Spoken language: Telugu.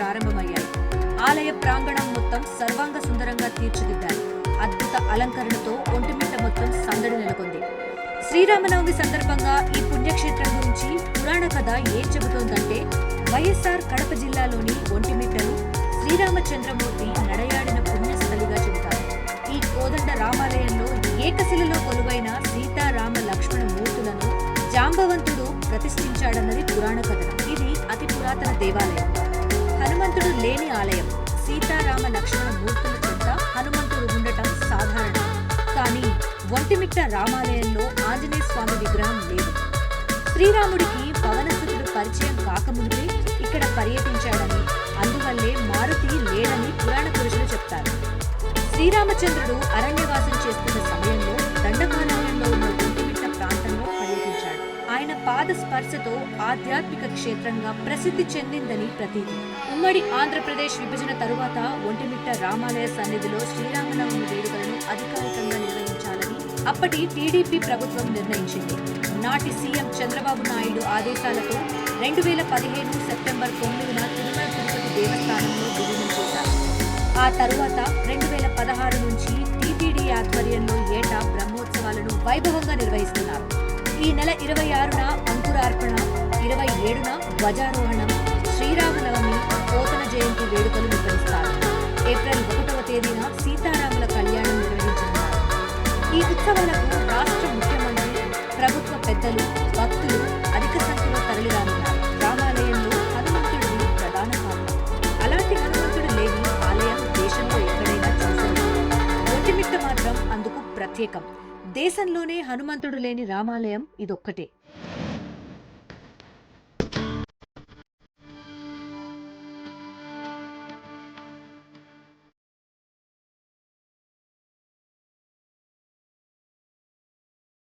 ప్రారంభమయ్యాయి. ఆలయ ప్రాంగణం మొత్తం సర్వాంగ సుందరంగా తీర్చిదిద్దారు. అద్భుత అలంకరణతో ఒంటిమిట్ట మొత్తం సందడి నెలకొంది. శ్రీరామనవమి సందర్భంగా ఈ పుణ్యక్షేత్రం గురించి పురాణ కథ ఏం చెబుతోందంటే, వైఎస్ఆర్ కడప జిల్లాలోని ఒంటిమిట్టను శ్రీరామచంద్రమూర్తి నడయాడిన పుణ్యస్థలిగా చెబుతారు. ఈ కోదండ రామాలయంలో ఏకశిలలో కొలువైన సీతారామ లక్ష్మణ మూర్తులను జాంబవంతుడు ప్రతిష్ఠించాడన్నది పురాణ కథనం. ఇది అతి పురాతన దేవాలయం. హనుమంతుడు లేని ఆలయం. సీతారామ లక్ష్మణ మూర్తుల చెంత హనుమంతుడు ఉండటం సాధారణం. కానీ ఒంటిమిట్ట రామాలయంలో ఆంజనేయ స్వామి విగ్రహం లేదు. శ్రీరాముడికి పవనసుతుడు పరిచయం కాకముందే ఇక్కడ పర్యటించాడని, అందువల్లే మారుతి లేడని పురాణ పురుషులు చెప్తారు. శ్రీరామచంద్రుడు అరణ్యవాసం చేస్తున్న సమయంలో దండకారణ్యంలో ఉన్న ఒంటిమిట్ట ప్రాంతంలో పర్యటించాడు. ఆయన పాద స్పర్శతో ఆధ్యాత్మిక క్షేత్రంగా ప్రసిద్ధి చెందిందని ప్రతీతి. ఉమ్మడి ఆంధ్రప్రదేశ్ విభజన తరువాత ఒంటిమిట్ట రామాలయ సన్నిధిలో శ్రీరామనవమి వేడుకలను అధికారికంగా నిర్వహించాలని అప్పటి టీడీపీ ప్రభుత్వం నిర్ణయించింది. నాటి సీఎం చంద్రబాబు నాయుడు ఆదేశాలతో 2015 సెప్టెంబర్ 9న తిరుమల తిరుపతి దేవస్థానంలో విలీనం చేశారు. ఆ తరువాత 2016 నుంచి టీటీడీ ఆధ్వర్యంలో ఏటా బ్రహ్మోత్సవాలను వైభవంగా నిర్వహిస్తున్నారు. ఈ నెల 26న అంకురార్పణ, 27న ధ్వజారోహణం, శ్రీరామనవమి, పోతన జయంతి వేడుకలు నిర్వహిస్తారు. ఏప్రిల్ 1వ తేదీన సీతారాముల కళ్యాణం నిర్వహించనున్నారు. ఈ ఉత్సవాలకు రాష్ట్ర ముఖ్యమంత్రి, ప్రభుత్వ పెద్దలు, భక్తులు అధిక సంఖ్యలో తరలిరానున్నారు. రామాలయంలో హనుమంతుడిది ప్రధాన పాత్ర. అలాంటి హనుమంతుడు లేని ఆలయం దేశంలో ఎక్కడైనా చూసారు. ఒంటిమిట్ట మాత్రం అందుకు ప్రత్యేకం. దేశంలోనే హనుమంతుడు లేని రామాలయం ఇదొక్కటే.